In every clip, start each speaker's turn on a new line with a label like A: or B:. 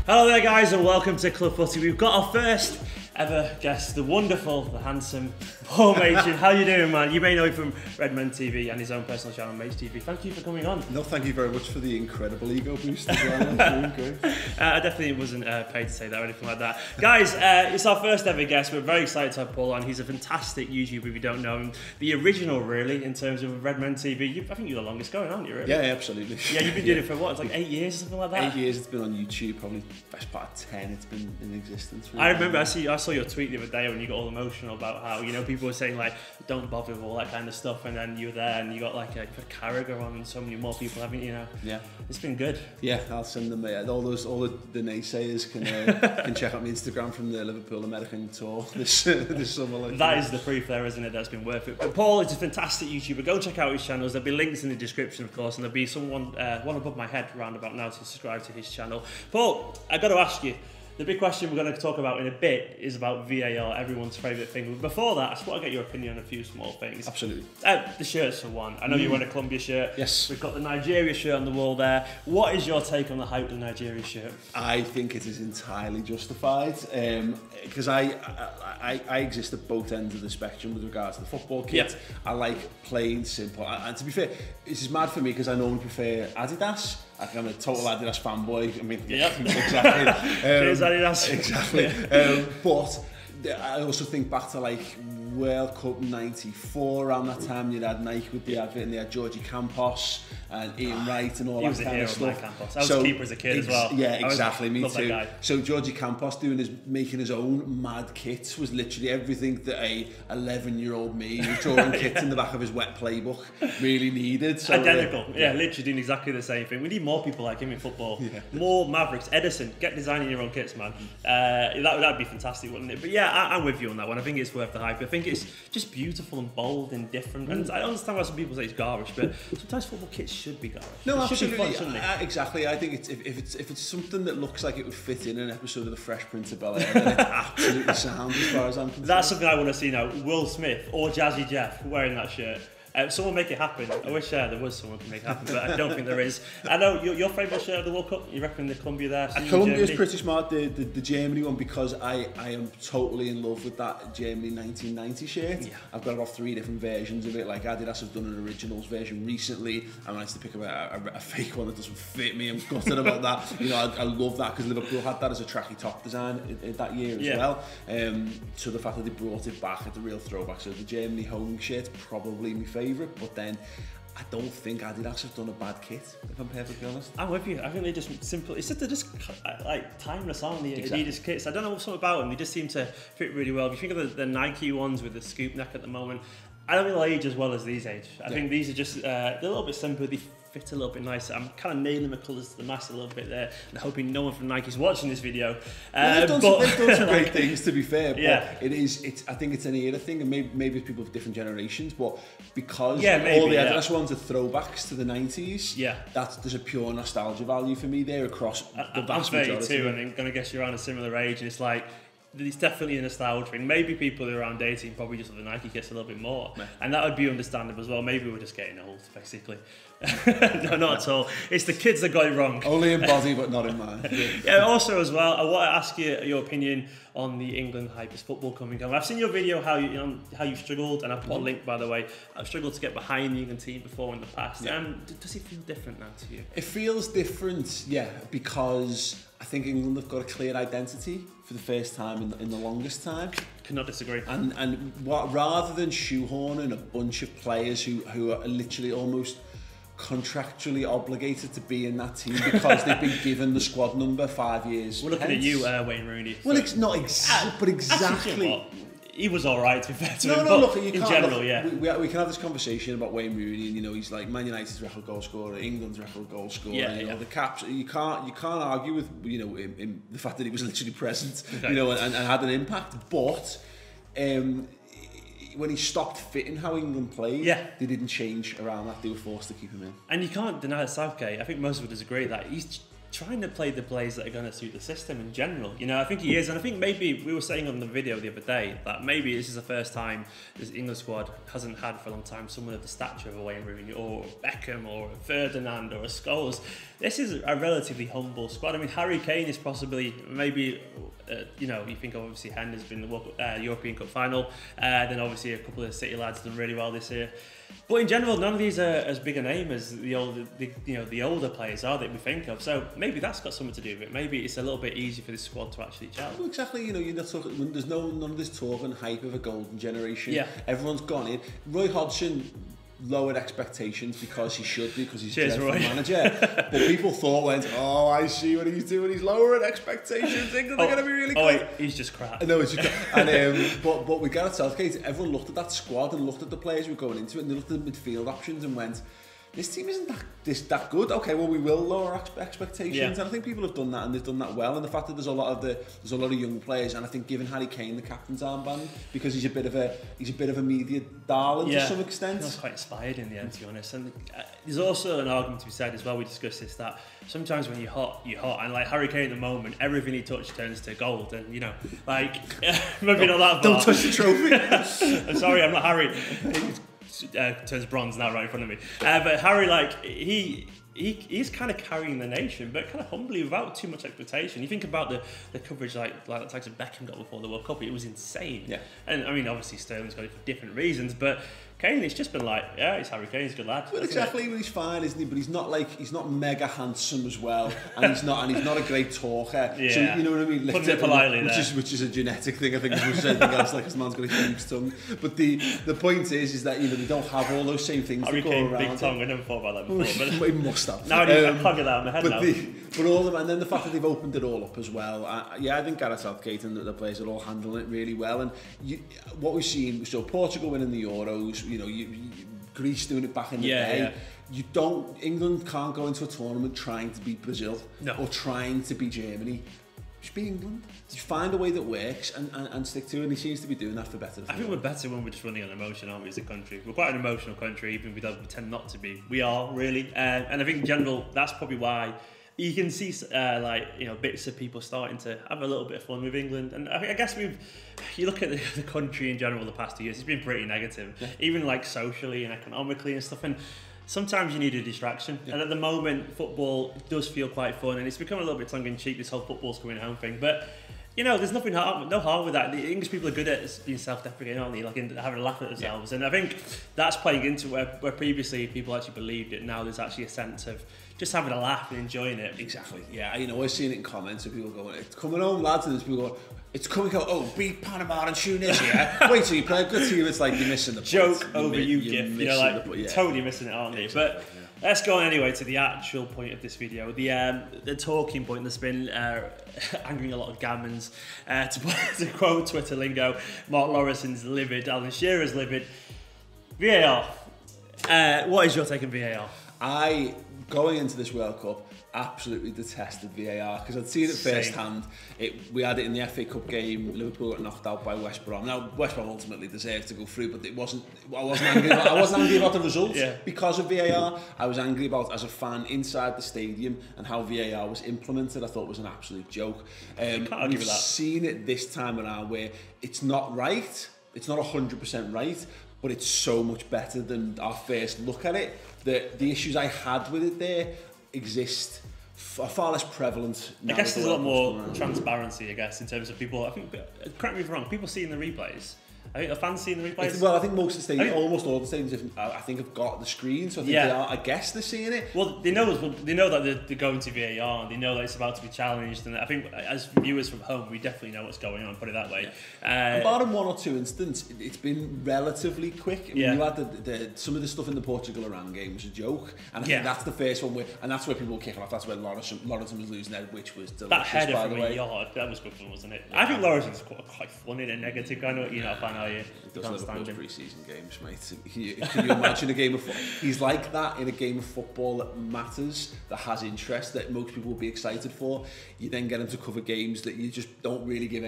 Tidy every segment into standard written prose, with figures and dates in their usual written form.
A: Hello there guys and welcome to Club Footy. We've got our first ever guest, the wonderful, the handsome Paul Machin. How you doing, man? You may know him from Redmen TV and his own personal channel, MaychTV. Thank you for coming on.
B: No, thank you very much for the incredible ego boost as well.
A: I definitely wasn't paid to say that or anything like that. Guys, it's our first ever guest. We're very excited to have Paul on. He's a fantastic YouTuber if you don't know him. The original, really, in terms of Redmen TV. I think you're the longest going, aren't you, really?
B: Yeah, absolutely.
A: Yeah, you've been doing it for what? It's like 8 years or something like that?
B: 8 years it's been on YouTube, probably best part of 10 it's been in existence. Really.
A: I remember I saw your tweet the other day when you got all emotional about how, you know, people were saying like, don't bother with all that kind of stuff, and then you were there and you got like a Carragher on and so many more people, haven't you know? Yeah. It's been good.
B: Yeah, I'll send them all the naysayers can check out my Instagram from the Liverpool American tour this summer. Like
A: that is the proof there, isn't it? That's been worth it. But Paul is a fantastic YouTuber. Go check out his channels. There'll be links in the description, of course, and there'll be someone one above my head round about now to subscribe to his channel. Paul, I got to ask you, the big question we're going to talk about in a bit is about VAR, everyone's favourite thing. But before that, I just want to get your opinion on a few small things.
B: Absolutely.
A: The shirts for one. I know you're wearing a Colombia shirt.
B: Yes.
A: We've got the Nigeria shirt on the wall there. What is your take on the hype of the Nigeria shirt?
B: I think it is entirely justified because I exist at both ends of the spectrum with regards to the football kit. Yeah. I like plain, simple. And to be fair, this is mad for me because I normally prefer Adidas. I'm a total Adidas fanboy. I mean,
A: yep.
B: Exactly.
A: Here's Adidas.
B: Exactly. But I also think back to like World Cup '94, around that time you had Nike with the advert and they had Georgie Campos and Ian Wright and all that kind of stuff.
A: Campos. I was a keeper as a kid as well.
B: Yeah, exactly, me too. So Georgie Campos making his own mad kits was literally everything that a 11-year-old me drawing kits in the back of his wet playbook really needed. So,
A: identical, yeah, literally doing exactly the same thing. We need more people like him in football. Yeah. More Mavericks. Edison, get designing your own kits, man. That'd be fantastic, wouldn't it? But yeah, I'm with you on that one. I think it's worth the hype. I think it's just beautiful and bold and different. And I understand why some people say it's garbage, but sometimes football kits should be garbage.
B: No, absolutely. Exactly. I think if it's something that looks like it would fit in an episode of The Fresh Prince of Bel-Air, then it's absolutely sound as far as I'm concerned.
A: That's something I want to see now. Will Smith or Jazzy Jeff wearing that shirt. Someone make it happen. I wish there was someone to make it happen, but I don't think there is. I know your favourite shirt of the World Cup. You reckon the Colombia there?
B: Colombia is pretty smart. The Germany one, because I am totally in love with that Germany 1990 shirt. Yeah. I've got about 3 different versions of it. Like Adidas have done an originals version recently. I managed to pick up a fake one that doesn't fit me. I'm gutted about that. You know, I love that because Liverpool had that as a tracky top design that year as well. So the fact that they brought it back at the real throwback. So the Germany home shirt probably my favourite. But then I don't think Adidas have done a bad kit, if I'm perfectly honest. I'm
A: with you. I think they just simple. It's just they're just like timeless, aren't they? Exactly. Adidas kits. I don't know something about them. They just seem to fit really well. If you think of the Nike ones with the scoop neck at the moment, I don't think they'll age as well as these age. I think these are just they're a little bit simpler. They fit a little bit nicer. I'm kind of nailing the colours to the mask a little bit there, and hoping no one from Nike's watching this video.
B: They've done some great things, to be fair. But I think it's an era thing, and maybe people of different generations. But because all the Adidas ones are throwbacks to the 90s, there's a pure nostalgia value for me there across the vast majority.
A: I'm 32, and I'm gonna guess you're around a similar age, and it's like, it's definitely a nostalgia thing. Maybe people who are around 18 probably just love the Nike kits a little bit more. Yeah. And that would be understandable as well. Maybe we're just getting old, basically. No, not at all. It's the kids that got it wrong.
B: Only in body, but not in mind.
A: Yeah, also as well, I want to ask you your opinion on the England hype as football coming on. I've seen your video how you struggled, and I've put a link, by the way. I've struggled to get behind the England team before in the past. Yeah. Does it feel different now to you?
B: It feels different, yeah, because I think England have got a clear identity for the first time in the longest time.
A: Cannot disagree.
B: And rather than shoehorning a bunch of players who are literally almost contractually obligated to be in that team because they've been given the squad number 5 years.
A: We're looking at you, Wayne Rooney.
B: Well, it's not but exactly.
A: He was all right, to be fair to him.
B: No, look, in
A: general,
B: we can have this conversation about Wayne Rooney, and you know he's like Man United's record goal scorer, England's record goal scorer. You know, the caps. You can't argue with in the fact that he was literally present, and had an impact. But when he stopped fitting how England played, they didn't change around that. They were forced to keep him in.
A: And you can't deny that Southgate, I think most of us agree that he's trying to play the plays that are going to suit the system in general. You know, I think he is, and I think maybe we were saying on the video the other day that maybe this is the first time this England squad hasn't had for a long time someone of the stature of a Wayne Rooney or Beckham or a Ferdinand or a Scholes. This is a relatively humble squad. I mean, Harry Kane is possibly maybe, you know, you think obviously Hender's been in the European Cup final, then obviously a couple of City lads done really well this year. But in general, none of these are as big a name as the older players are that we think of. So maybe that's got something to do with it. Maybe it's a little bit easier for this squad to actually gel.
B: Well, exactly. You know, you're not talking, when there's none of this talk and hype of a golden generation.
A: Yeah.
B: Everyone's gone in. Roy Hodgson lowered expectations because he should do, because he's a dreadful manager. But people thought, oh, I see what he's doing. He's lowering expectations. England are going to be really good.
A: Oh, wait, he's just crap.
B: No, it's just crap. And, but with Gareth Southgate, everyone looked at that squad and looked at the players who were going into it, and they looked at the midfield options and went, this team isn't that good. Okay, well, we will lower expectations, and I think people have done that, and they've done that well. And the fact that there's a lot of young players, and I think giving Harry Kane the captain's armband because he's a bit of a media darling to some extent.
A: I was quite inspired in the end, to be honest. And there's also an argument to be said as well. We discussed this, that sometimes when you're hot, and like Harry Kane at the moment, everything he touches turns to gold, and you know, like maybe not that far.
B: Don't touch the trophy.
A: I'm sorry, I'm not Harry. Turns bronze now right in front of me. But Harry, like, he's kind of carrying the nation, but kind of humbly without too much expectation. You think about the coverage like the types of Beckham got before the World Cup, it was insane. Yeah. And I mean, obviously Sterling's got it for different reasons, but Kane, it's just been like, yeah, it's Harry Kane, he's a good lad.
B: Well, exactly, well, he's fine, isn't he? But he's not mega handsome as well, and he's not a great talker.
A: Yeah.
B: So you know what I mean?
A: Putting it politely,
B: which is a genetic thing, I think, as much as anything else. Like, this man's got a huge tongue. But the point is that, you know, they don't have all those same things
A: Harry
B: that go
A: Kane,
B: around.
A: Big tongue. I never thought about that before. But
B: he must have.
A: Now I can't get that out of my head now.
B: But all of them, and then the fact that they've opened it all up as well. I think Gareth Southgate and the players are all handling it really well. And what we've seen, so Portugal winning the Euros, you know, Greece doing it back in the day. Yeah. England can't go into a tournament trying to beat Brazil or trying to beat Germany. Just be England. Just find a way that works and stick to it. And he seems to be doing that for better.
A: I think we're better when we're just running on emotion, aren't we, as a country? We're quite an emotional country, even if we tend not to be. We are, really. And I think in general, that's probably why you can see bits of people starting to have a little bit of fun with England. And I guess you look at the country in general the past 2 years, it's been pretty negative, even like socially and economically and stuff. And sometimes you need a distraction. And at the moment, football does feel quite fun, and it's become a little bit tongue-in-cheek, this whole football's coming home thing. But you know, there's no harm with that. The English people are good at being self-deprecating, aren't they? Like having a laugh at themselves. And I think that's playing into where previously people actually believed it. Now there's actually a sense of just having a laugh and enjoying it.
B: Exactly. Yeah, you know, I've seen it in comments of people going, it's coming home, lads, and there's people going, it's coming home, oh, beat Panama and Tunisia. Wait till you play a good team, it's like you're missing the point.
A: Joke over you, Gif. You're like, totally missing it, aren't you? But let's go on anyway to the actual point of this video, the talking point that's been angering a lot of gammons. To quote Twitter lingo, Mark Lawrenson's livid, Alan Shearer's livid. VAR. What is your take on VAR?
B: Going into this World Cup, absolutely detested VAR because I'd seen it firsthand. We had it in the FA Cup game. Liverpool got knocked out by West Brom. Now West Brom ultimately deserved to go through, but I wasn't angry about the result because of VAR. I was angry about, as a fan, inside the stadium and how VAR was implemented. I thought it was an absolute joke. We've seen it this time around where it's not right. It's not 100% right, but it's so much better than our first look at it. The issues I had with it there exist far less prevalent now.
A: I guess there's a lot more transparency, I guess, in terms of people. I think, correct me if I'm wrong, people seeing the replays. I think the fans seeing the replays.
B: Well, I think most of the stadiums, almost all the stadiums, I think have got the screen, so I think they are. I guess they're seeing it.
A: Well, they know that they're going to VAR, and they know that it's about to be challenged. And I think as viewers from home, we definitely know what's going on. Put it that way.
B: About in one or two instances, it's been relatively quick. I mean, you had some of the stuff in the Portugal-Iran game was a joke, and I think that's the first one and that's where people were kicking off. That's where Lawrenson was losing out, which was delicious.
A: That header from a yard, that was good fun, wasn't it? I think Lawrenson's quite funny in a negative kind of,
B: He does Liverpool's pre-season games, mate. Can you imagine a game of football? He's like that in a game of football that matters, that has interest, that most people will be excited for. You then get him to cover games that you just don't really give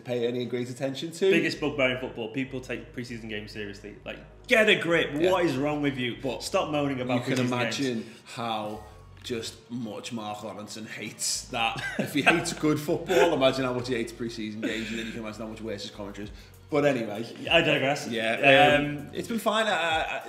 B: pay any great attention to.
A: Biggest bugbear in football, people take pre-season games seriously. Like, get a grip. What is wrong with you? But stop moaning about pre-season games.
B: You can imagine how just much Mark Lawrenson hates that. If he hates good football, imagine how much he hates pre-season games, and then you can imagine how much worse his commentary is. But anyway,
A: I digress.
B: Yeah, it's been fine.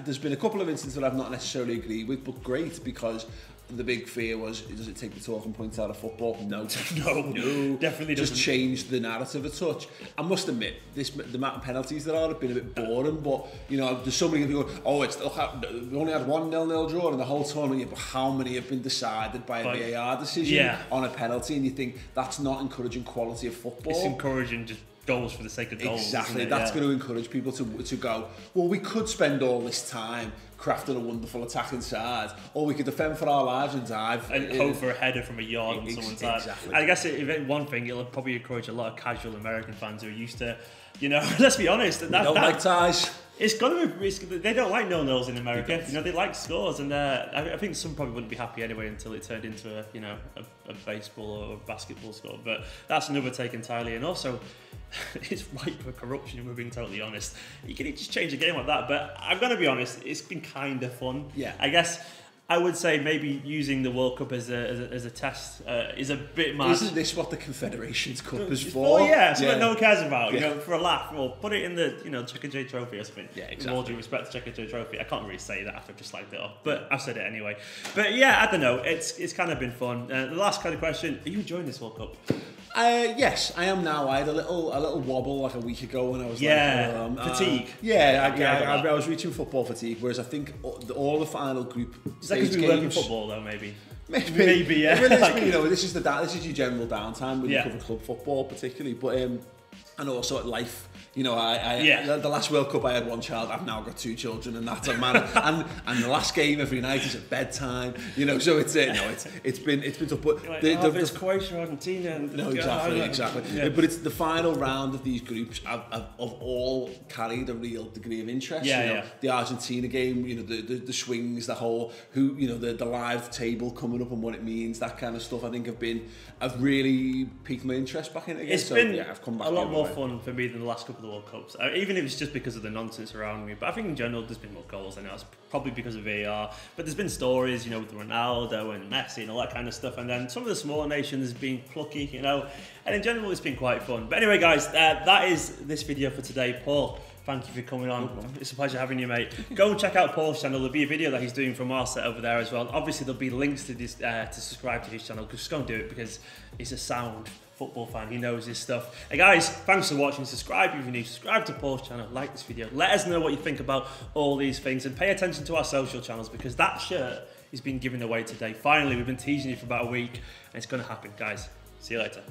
B: There's been a couple of instances that I've not necessarily agreed with, but great, because the big fear was, does it take the talking points out of football? No, no,
A: definitely doesn't.
B: Just change the narrative a touch. I must admit, the amount of penalties there are have been a bit boring, but you know, there's so many people going, oh, we only had 1-0 draw in the whole tournament, but how many have been decided by a VAR decision on a penalty? And you think that's not encouraging quality of football.
A: It's encouraging just goals for the sake of goals.
B: Exactly, that's going to encourage people to go, well, we could spend all this time crafting a wonderful attacking side, or we could defend for our lives and dive
A: and hope for a header from a yard on someone's side.
B: Exactly.
A: I guess if one thing, it'll probably encourage a lot of casual American fans who are used to, you know, let's be honest,
B: don't like ties.
A: It's gonna be. They don't like no-nils in America. You know, they like scores, and I think some probably wouldn't be happy anyway until it turned into a baseball or a basketball score. But that's another take entirely. And also, it's ripe for corruption. If we're being totally honest, you can just change a game like that. But I'm gonna be honest, it's been kind of fun.
B: Yeah.
A: I guess I would say maybe using the World Cup as a test is a bit mad.
B: Isn't this what the Confederations Cup is for?
A: Oh yeah, something that no one cares about. You know, for a laugh, or put it in the Checker J Trophy or something.
B: Yeah, exactly.
A: With all due respect to Checker J Trophy, I can't really say that after I've just slagged it off, but I've said it anyway. But yeah, I don't know. It's kind of been fun. The last kind of question: are you enjoying this World Cup?
B: Yes, I am now. I had a little wobble like a week ago when I was
A: fatigue.
B: I was reaching football fatigue, whereas I think all the final group
A: is that because we work in football though, maybe.
B: Maybe, yeah.
A: Like,
B: you know, this is your general downtime when you cover club football, particularly. But and also at life. You know, the last World Cup I had one child. I've now got 2 children, and that's a man. and the last game every night is at bedtime. You know, so it's been tough. But
A: it's Croatia, Argentina. And
B: exactly.
A: Yeah.
B: But it's the final round of these groups have all carried a real degree of interest. The Argentina game. You know, the swings, the whole the live table coming up and what it means, that kind of stuff. I think have really piqued my interest back in it again.
A: It's been
B: I've come back
A: a lot more fun for me than the last couple of the World Cups, even if it's just because of the nonsense around me. But I think in general there's been more goals. I know it's probably because of VAR, but there's been stories, with Ronaldo and Messi and all that kind of stuff. And then some of the smaller nations being plucky, and in general it's been quite fun. But anyway, guys, that is this video for today. Paul, thank you for coming on. It's a pleasure having you, mate. Go and check out Paul's channel. There'll be a video that he's doing from our set over there as well. Obviously, there'll be links to this to subscribe to his channel. Just go and do it because he's a sound football fan. He knows his stuff. Hey guys, thanks for watching. Subscribe if you're new. Subscribe to Paul's channel. Like this video. Let us know what you think about all these things, and pay attention to our social channels because that shirt is being given away today. Finally, we've been teasing you for about a week, and it's going to happen, guys. See you later.